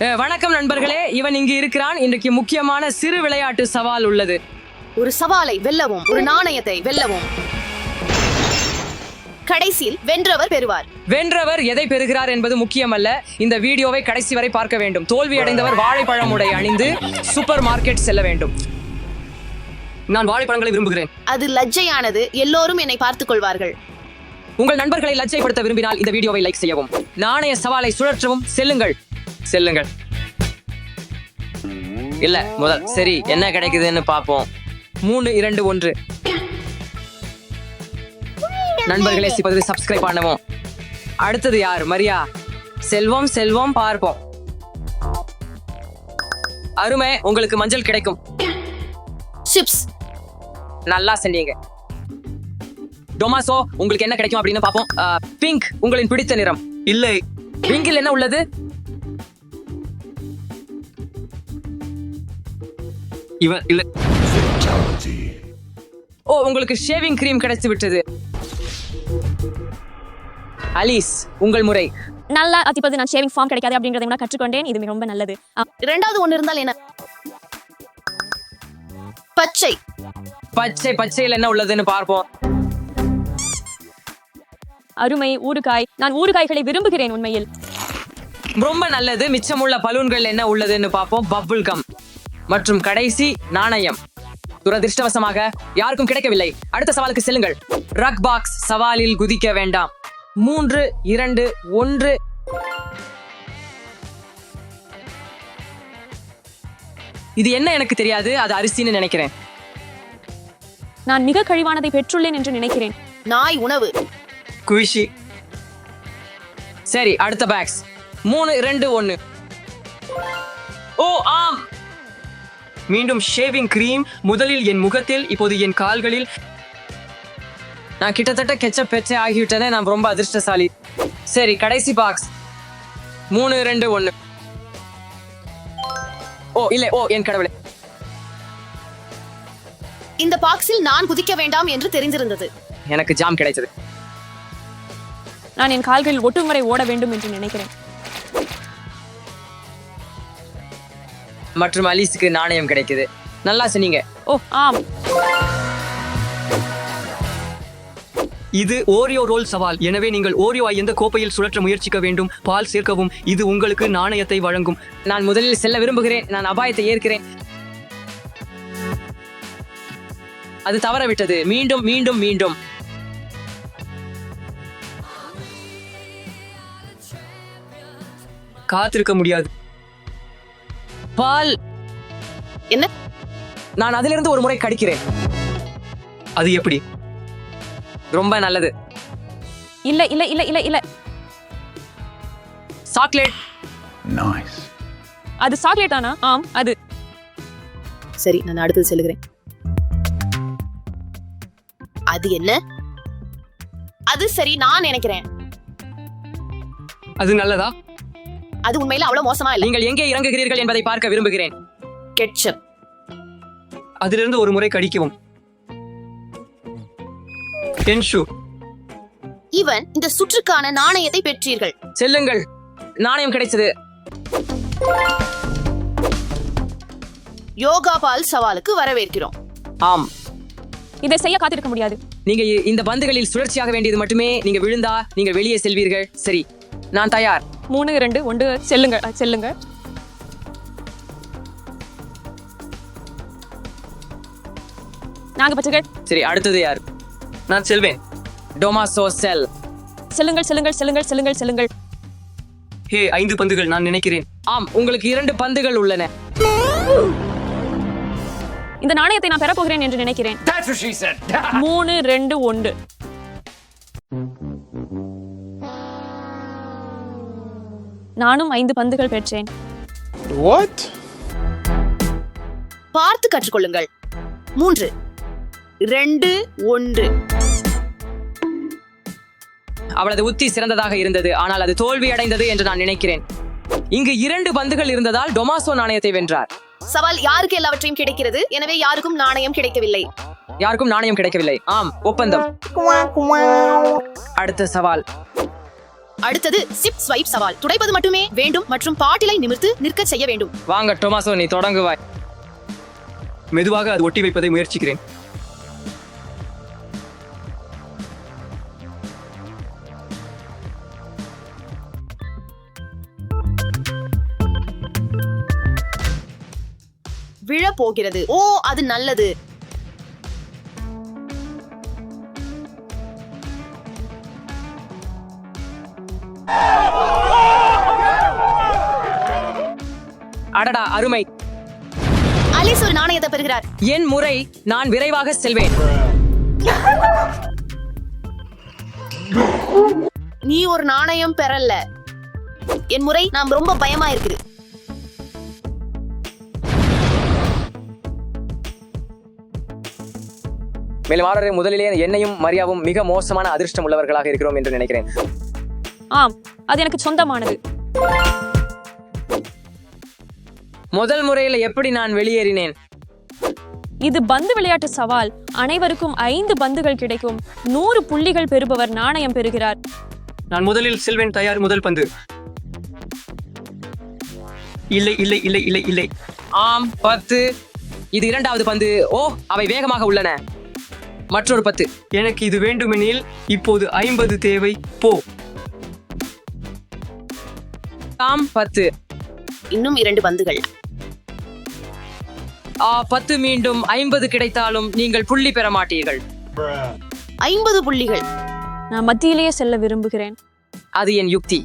வணக்கம் நண்பர்களே, இவன் இங்கு இருக்கிறான். இன்றைக்கு முக்கியமான சிறு விளையாட்டு சவால் உள்ளது. ஒரு சவாலை வெல்லவும், ஒரு நாணயத்தை வெல்லவும். கடைசியில் வென்றவர் பெறுவார். வென்றவர் எதை பெறுகிறார் என்பது முக்கியமல்ல. இந்த வீடியோவை கடைசி வரை பார்க்க வேண்டும். தோல்வி அடைந்தவர் வாழைப்பழம் உடை அணிந்து சூப்பர் மார்க்கெட் செல்ல வேண்டும். நான் வாழைப்பழங்களை விரும்புகிறேன். அது லஜ்ஜையானது. எல்லோரும் என்னை பார்த்துக் கொள்வார்கள். உங்கள் நண்பர்களை லஜ்ஜைப்படுத்த விரும்பினால் இந்த வீடியோவை லைக் செய்யவும். நாணய சவாலை சுழற்றவும். செல்லுங்கள் செல்லுங்கள். இல்ல, முதல் சரி என்ன கிடைக்குதுன்னு பாப்போம். 3, 2, 1. நண்பர்களே, சப்ஸ்கிரைப் பண்ணவும். அடுத்தது யார்? மரியா. செல்வம் செல்வம் பார்ப்போம். அருமை, உங்களுக்கு மஞ்சள் கிடைக்கும். சிப்ஸ். நல்லா செஞ்சீங்க. டொமாசோ, உங்களுக்கு என்ன கிடைக்கும் அப்படின்னு பாப்போம். பிங்க் உங்களின் பிடித்த நிறம். இல்லை, பிங்கில் என்ன உள்ளது? இவன் இல்ல. ஓ, உங்களுக்கு ஷேவிங் கிரீம் கிடைத்து விட்டது. அலிஸ், உங்கள் முறை. நல்லா அதிபதி நான் ஷேவிங் ஃபார்ம் கிடைக்காது அப்படிங்கறதை நான் கற்றுக்கொண்டேன். இது ரொம்ப நல்லது. இரண்டாவது ஒன்று இருந்தால் என்ன? பச்சை. பச்சை பச்சையில் என்ன உள்ளதுன்னு பார்ப்போம். அருமை, ஊறுகாய். நான் ஊறுகாய்களை விரும்புகிறேன் உண்மையில். ரொம்ப நல்லது. மிச்சமுள்ள பலூன்கள் என்ன உள்ளதுன்னு பார்ப்போம். பப்புள் கம் மற்றும் கடைசி நாணயம். துரதிர்ஷ்டவசமாக யாருக்கும் கிடைக்கவில்லை. அடுத்த சவாலுக்கு செல்லுங்கள். ரக் பாக்ஸ் சவாலில் குதிக்க வேண்டாம். 3, 2, 1. இது என்ன எனக்கு தெரியாது. அது அரிசின்னு நினைக்கிறேன். நான் மிக கழிவானதை பெற்றுள்ளேன் என்று நினைக்கிறேன். நாய் உணவு. குஷி. சரி, அடுத்த பாக்ஸ். 3, 2, 1. ஓ ஆம், மீண்டும் ஷேவிங் கிரீம். முதலில் என் முகத்தில், இப்போது என் கால்களில். நான் கிட்டத்தட்ட கெச்சப் பெச்சை ஆகிவிட்டேனே. நான் ரொம்ப அதிர்ஷ்டசாலி. சரி, கடைசி பாக்ஸ். 3, 2, 1. ஓ இல்லை, ஓ என் கடவுளே. இந்த பாக்ஸில் நான் குதிக்க வேண்டாம் என்று தெரிந்திருந்தது. எனக்கு ஜாம் கிடைத்தது. நான் என் கால்களில் ஒட்டும் வரை ஓட வேண்டும் என்று நினைக்கிறேன். மற்றும் அலிஸுக்கு நாணயம் கிடைக்குது. நல்லா சொன்னீங்க. ஓ ஆம். இது ஓரியோ ரோல் சவால். எனவே நீங்கள் ஓரியோவை எந்த கோப்பையில் சுழற்ற முயற்சிக்க வேண்டும். பால் சேர்க்கவும். இது உங்களுக்கு நாணயத்தை வழங்கும். நான் முதலில் செல்ல விரும்புகிறேன். நான் அபாயத்தை ஏற்கிறேன். அது தவறவிட்டது. மீண்டும் மீண்டும் மீண்டும். காத்திருக்க முடியாது. பால். என்ன? நான் அதிலிருந்து ஒரு முறை கடிக்கிறேன். அது எப்படி? ரொம்ப நல்லது. இல்ல இல்ல இல்ல இல்ல இல்ல. சாக்லேட். Nice. அது சாக்லேட் தானா? ஆம், அது. சரி, நான் அடுத்தது செல்லுகிறேன். அது என்ன? அது சரி, நான் நினைக்கிறேன். அது நல்லதா? அது உண்மையில அவ்வளவு மோசமா இல்லை. நீங்கள் எங்கே இறங்குகிறீர்கள் என்பதை பார்க்க விரும்புகிறேன். கெட்சப். அதிலிருந்து ஒரு முறை கடிக்கவும். டென்ஷு. இவன் இந்த சுற்றுக்கான நாணயத்தை பெற்றீர்கள். செல்லுங்கள். நாணயம் கிடைச்சது. யோகா பால் சவாலுக்கு வரவேற்கிறோம். ஆம், இதை செய்ய காத்திருக்க முடியாது. நீங்க இந்த பந்துகளில் சுழற்சியாக வேண்டியது மட்டுமே. நீங்க விழுந்தா நீங்கள் வெளியே செல்வீர்கள். சரி, நான் தயார். 3, 2, 1. செல்லுங்க செல்லுங்க. நாங்க பச்சைகள். சரி, அடுத்தது யார்? நான் செல்வேன். டொமாசோ செல். செல்லுங்கள் செல்லுங்கள் செல்லுங்கள் செல்லுங்கள் செல்லுங்கள். ஹே, 5 பந்துகள் நான் நினைக்கிறேன். ஆம், உங்களுக்கு 2 பந்துகள் உள்ளன. இந்த நாணயத்தை நான் பெறப்போகிறேன் என்று நினைக்கிறேன். 3, 2, 1. நானும் 5 பந்துகள் பெற்றேன். What? பார்த்து கற்றுக்கொள்ளுங்கள். 3, 2, 1. அவளது உத்தி சிறந்ததாக இருந்தது, ஆனால் அது தோல்வி அடைந்தது என்று நான் நினைக்கிறேன். இங்கு 2 பந்துகள் இருந்ததால் டொமாசோ நாணயத்தை வென்றார். சவால் யாருக்கு எல்லாவற்றையும் கிடைக்கிறது. எனவே யாருக்கும் நாணயம் கிடைக்கவில்லை. யாருக்கும் நாணயம் கிடைக்கவில்லை. ஆம், ஒப்பந்தம். அடுத்த சவால். அடுத்தது சிப் ஸ்வைப் சவால். துடைப்பது மட்டுமே வேண்டும் மற்றும் பாட்டிலை நிமிர்த்து நிற்க செய்ய வேண்டும். வாங்க டொமாசோ, நீ தொடங்குவாய். மெதுவாக அது ஒட்டி வைப்பதை முயற்சிக்கிறேன். விழ போகிறது. ஓ, அது நல்லது. அடடா, அருமை. அலிஸ் ஒரு நாணயத்தை பெறுகிறார். என் முறை. நான் விரைவாக செல்வேன். நீ ஒரு நாணயம் பெறல. என் முறை. நாம் ரொம்ப பயமா இருக்குது. மேலும் ஆர்டரை முதலிலே என்னையும் மரியாவும் மிக மோசமான அதிர்ஷ்டம் உள்ளவர்களாக இருக்கிறோம் என்று நினைக்கிறேன். ஆம், அது எனக்கு சொந்தமானது. முதல் முறையில எப்படி நான் வெளியேறினேன்? இது பந்து விளையாட்டு சவால். அனைவருக்கும் 5 பந்துகள் கிடைக்கும். 100 புள்ளிகள் பெறுபவர் நாணயம் பெறுகிறார். நான் முதலில் செல்வேன். தயார். முதல் பந்து. இல்லை இல்லை இல்லை இல்லை இல்லை. ஆம், 10. இது இரண்டாவது பந்து. ஓ, அவை வேகமாக உள்ளன. மற்றொரு 10. எனக்கு இது வேண்டுமெனில் இப்போது 50 தேவை. போ. ஆம், 10. இன்னும் 2 பந்துகள். 10 மீண்டும் 50 கிடைத்தாலும் நீங்கள் புள்ளி பெற மாட்டீர்கள். 50 புள்ளிகள். நான் மத்தியிலேயே செல்ல விரும்புகிறேன். அது என் யுக்தி.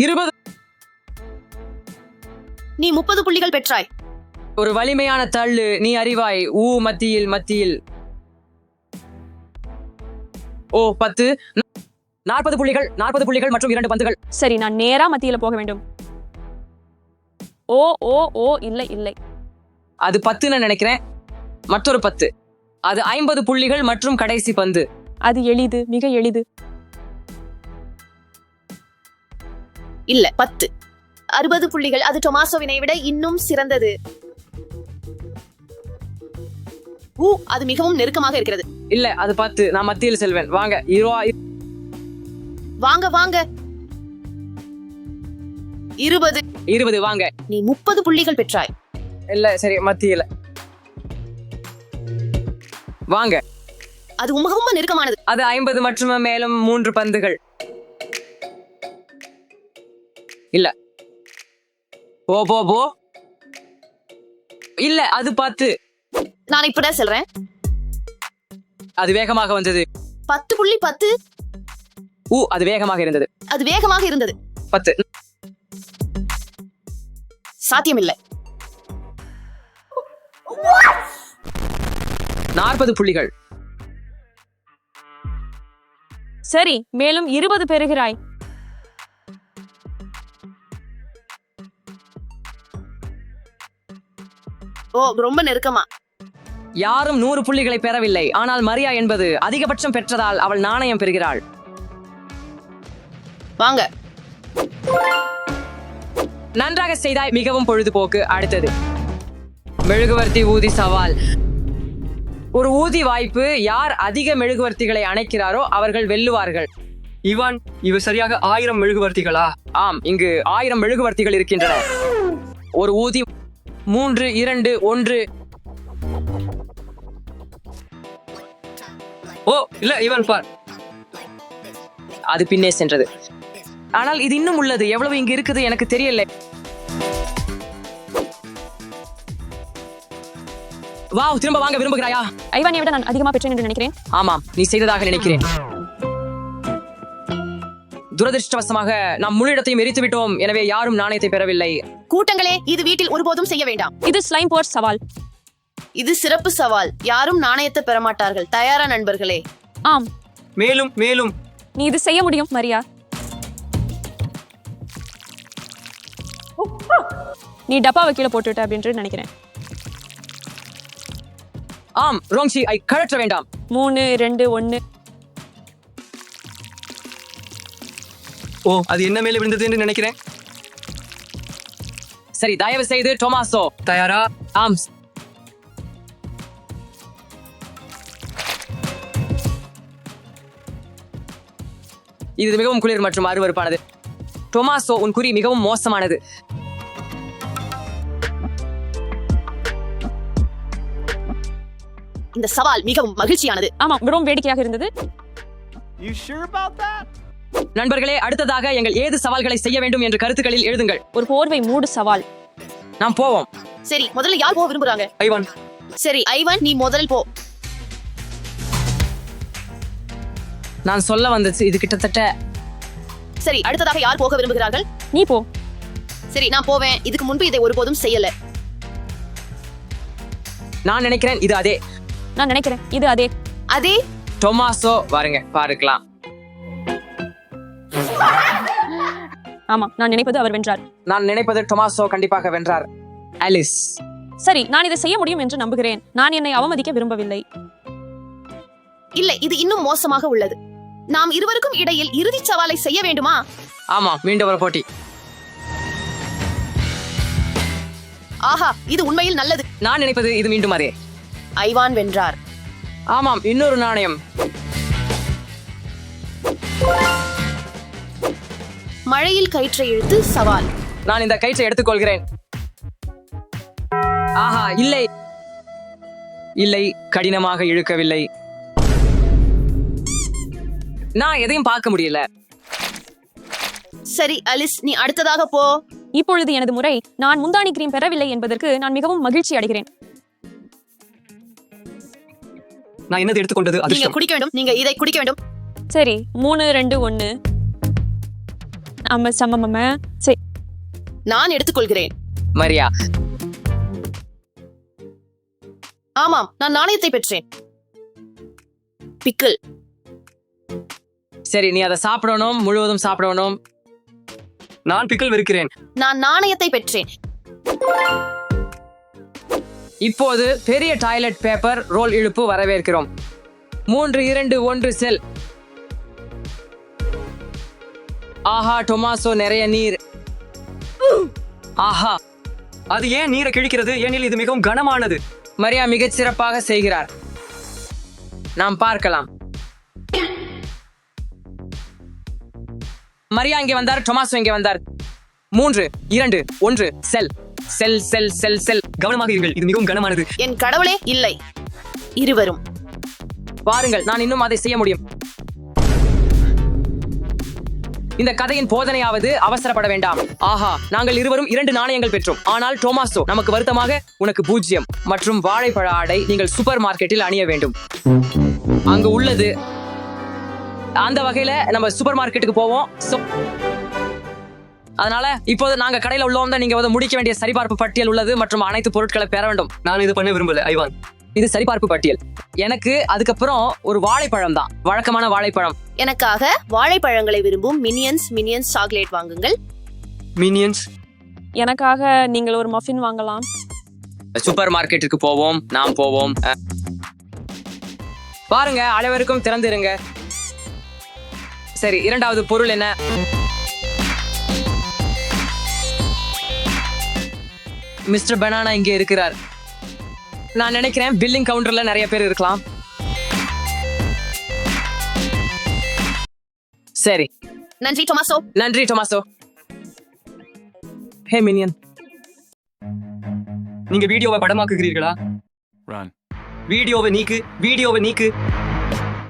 20. நீ 30 புள்ளிகள் பெற்றாய். ஒரு வலிமையான தள்ளு. நீ அறிவாய். மத்தியில் மத்தியில். ஓ, 10. 40 புள்ளிகள். 40 புள்ளிகள் மற்றும் 2 பந்துகள். சரி, நான் நேரா மத்தியில போக வேண்டும். ஓ ஓ ஓ இல்லை இல்லை. அது 10 நினைக்கிறேன். மற்றொரு 10. அது 50 புள்ளிகள் மற்றும் கடைசி பந்து. அது எளிது, மிக எளிது. இல்ல, 10. 60 புள்ளிகள். அது டொமாசோவினை விட இன்னும் சிறந்தது. அது மிகவும் நெருக்கமாக இருக்கிறது. இல்ல, அது 10. நான் மத்தியில் செல்வேன். வாங்க. வாங்க வாங்க. 20. 20. வாங்க. நீ 30 புள்ளிகள் பெற்றாய். இல்ல, சரி, மத்தியில. வாங்க. அது மிகவும் நெருக்கமானது. அது 50 மற்றும் மேலும் 3 பந்துகள். இல்ல. போ போ போ. இல்ல, அது 10. நான் இப்படிதான் சொல்றேன். அது வேகமாக வந்தது. 10.10. அது வேகமாக இருந்தது. அது வேகமாக இருந்தது. 10. சாத்தியமில்லை. 40 புள்ளிகள். சரி, மேலும் 20 பெறுகிறாய். ஓ, ரொம்ப நெருக்கமா. யாரும் 100 புள்ளிகளை பெறவில்லை. ஆனால் மரியா என்பது அதிகபட்சம் பெற்றதால் அவள் நாணயம் பெறுகிறாள். வாங்க. நன்றாக செய்தாய். மிகவும் பொழுதுபோக்கு. அடுத்தது மெழுகுவர்த்தி ஊதி சவால். ஒரு ஊதி வாய்ப்பு. யார் அதிக மெழுகுவர்த்திகளை அணைக்கிறாரோ அவர்கள் வெல்லுவார்கள். இவான், இவ சரியாக 1000 மெழுகுவர்த்திகளா? ஆம், இங்கு 1000 மெழுகுவர்த்திகள் இருக்கின்றன. ஒரு ஊதி. 3 2 1. ஓ, இல்ல, இவன் பார். அது பின்னே சென்றது. ஆனால் இது இன்னும் உள்ளது. எவ்வளவு இங்கு இருக்குது எனக்கு தெரியல. வாவ், திரும்ப வாங்க விரும்புகிறாயா? ஐவானியை விட நான் அதிகமா பெற்றேன் என்று நினைக்கிறேன். ஆமாம், நீ செய்ததாக நினைக்கிறேன். துரதிருஷ்டவசமாக நாம் முழு இடத்தையும் எரித்து விட்டோம். எனவே யாரும் நாணயத்தை பெறவில்லை. கூட்டங்களே, இது வீட்டில் ஒருபோதும் செய்ய வேண்டாம். இது ஸ்லைம் போர்ட் சவால். இது சிறப்பு சவால். யாரும் நாணயத்தை பெற மாட்டார்கள். தயாரா நண்பர்களே? ஆம். மேலும் மேலும். நீ இது செய்ய முடியும் மரியா. நீ டப்பாவை கீழே போட்டுவிட்ட அப்படின்னு நினைக்கிறேன். ஆம், ரோங்ஷி, ஐ கழற்ற வேண்டாம். 3 2 1. ஓ, அது என்ன மேலே விழுந்தது என்று நினைக்கிறேன். சரி, தயவு செய்து டொமாசோ. தயாரா? ஆம். இது மிகவும் குளிர் மற்றும் அருவருப்பானது. டொமாசோ, உன் குறி மிகவும் மோசமானது. இந்த சவால் மிகவும் மகிழ்ச்சியானது. ஆமா, மிகவும் வேடிக்கையாக இருந்தது. You sure about that? நண்பர்களே, அடுத்ததாக எங்கள் ஏது சவால்களை செய்ய வேண்டும் என்று கருத்துக்களில் எழுதுங்கள். ஒரு போர்வை மூடு சவால். நாம் போவோம். சரி, முதல்ல யார் போக விரும்புறாங்க? ஐவான், சரி ஐவன், நீ முதல் போ. நான் சொல்ல வந்தது இது கிட்டத்தட்ட. சரி, அடுத்ததாக யார் போக விரும்புகிறார்கள்? நீ போ. சரி, நான் போவேன். இதுக்கு முன்பு இதை ஒருபோதும் செய்யல. நான் நினைக்கிறேன் இது அதே. நான் நினைக்கிறேன் இது அதே. அதே. டொமாசோ, வாருங்க பார்க்கலாம். ஆமா, நான் நினைப்பது அவர் வென்றார். நான் நினைப்பது டொமாசோ கண்டிப்பாக வென்றார். ஆலிஸ், சரி, நான் இதை செய்ய முடியும் என்று நம்புகிறேன். நான் என்னை அவமதிக்க விரும்பவில்லை. இல்லை, இது இன்னும் மோசமாக உள்ளது. நாம் இருவருக்கும் இடையில் இறுதிச் சவாலை செய்ய வேண்டுமா? ஆமா, மீண்டும் ஒரு போட்டி. ஆஹா, இது உண்மையில் நல்லது. நான் நினைப்பது இது மீண்டும் அதே. ஐவான் வென்றார். ஆமாம், இன்னொரு நாணயம். மழையில் கயிற்றை இழுத்து சவால். நான் இந்த கயிற்றை எடுத்துக்கொள்கிறேன். ஆஹா, இல்லை இல்லை, கடினமாக இழுக்கவில்லை. நான் எதையும் பார்க்க முடியல. சரி அலிஸ், நீ அடுத்ததாக போ. இப்பொழுது எனது முறை. நான் முந்தானி கிரீம் பெறவில்லை என்பதற்கு நான் மிகவும் மகிழ்ச்சி அடைகிறேன். நான் என்னது எடுத்துக்கொண்டது? நீங்க அதிர்ஷ்டம். குடிக்க வேண்டும். நீங்க இதை குடிக்க வேண்டும். சரி, 3, 2, 1. ஆமா, சமம. சரி, நான் எடுத்துக்கொள்கிறேன். மரியா, ஆமாம், நான் நாணயத்தை பெற்றேன். பிக்கிள். சரி, நீ அதை சாப்பிடணும், முழுவதும் சாப்பிடணும். நான் பிக்கல் வெறுக்கிறேன். நான் நாணயத்தை பெற்றேன். இப்போது பெரிய டாய்லெட் பேப்பர் ரோல் இழுப்பு வரவேற்கிறோம். 3, 2, 1 செல். ஆஹா, டொமாசோ, நிறைய நீர். ஆஹா, அது ஏன் நீரை கிழிக்கிறது? ஏனில் இது மிகவும் கனமானது. மரியா மிகச் சிறப்பாக செய்கிறார். நாம் பார்க்கலாம். மரியா இங்கே வந்தார், டொமாசோ இங்கே வந்தார். 3, 2, 1 செல். செல் செல் செல் செல். கவனமாக இருங்கள், இது மிகவும் கனமானது. என் கடவுளே, இல்லை. இருவரும். பாருங்கள், நான் இன்னும் அதை செய்ய முடியும். இந்த கதையின் போதனையாவது அவசரப்பட வேண்டாம். ஆஹா, நாங்கள் இருவரும் 2 நாணயங்கள் பெற்றோம். ஆனால் டொமாசோ, நமக்கு வருத்தமாக உனக்கு 0 மற்றும் வாழைப்பழ ஆடை நீங்கள் சூப்பர் மார்க்கெட்டில் அணிய வேண்டும். அங்கு உள்ளது. அந்த வகையில நம்ம சூப்பர் மார்க்கெட்டுக்கு போவோம். அதனால இப்போது நாங்க கடையில உள்ளோம் தான். நீங்க வந்து முடிக்க வேண்டிய சரிபார்ப்பு பட்டியல் உள்ளது மற்றும் அனைத்து பொருட்களை பெற வேண்டும். நான் இது பண்ண விரும்பல ஐவான். இது சரிபார்ப்பு பட்டியல். எனக்கு அதுக்கப்புறம் ஒரு வாழைப்பழம் தான், வழக்கமான வாழைப்பழம். எனக்காக வாழைப்பழங்களை விரும்பும் மினியன்ஸ் சாக்லேட் வாங்குங்கள். மினியன்ஸ். எனக்காக நீங்கள் ஒரு மஃபின் வாங்கலாம். சூப்பர் மார்க்கெட்டுக்கு போவோம், நாம் போவோம். பாருங்க, அனைவருக்கும் திறந்திருங்க. சரி, இரண்டாவது பொருள் என்ன? மிஸ்டர் பனானா இங்கே இருக்கிறார். நான் நினைக்கிறேன் பில்லிங் கவுண்டர்ல நிறைய பேர் இருக்கலாம். சரி, நன்றி டொமாசோ. நன்றி டொமாசோ. ஹே மினியன், நீங்க வீடியோவை படமாக்குகிறீர்களா? Run. வீடியோவை நீக்கு.